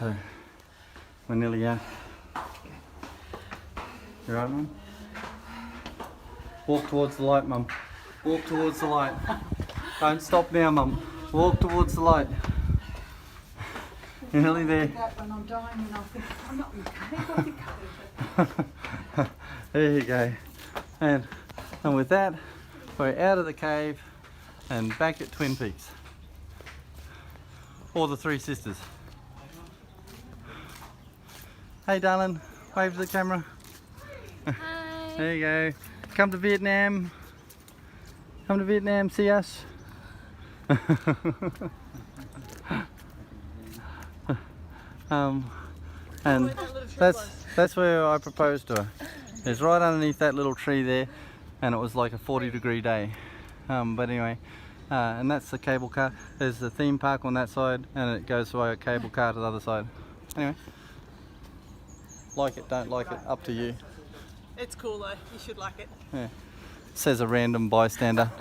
So we're nearly out. You right, Mum? Walk towards the light, Mum. Walk towards the light. Don't stop now, Mum. Walk towards the light. You're nearly there. When I'm dying and I think, I'm not in the cave, what's the cave? There you go. And with that, we're out of the cave and back at Twin Peaks. Or the Three Sisters. Hey darling, wave to the camera. Hi. There you go. Come to Vietnam. Come to Vietnam, see us. And that's where I proposed to her. It's right underneath that little tree there, and it was like a 40-degree day. But anyway, and that's the cable car. There's the theme park on that side, and it goes by a cable car to the other side. Anyway, like it, don't like it, up to you. It's cool though, you should like it. Yeah. Says a random bystander.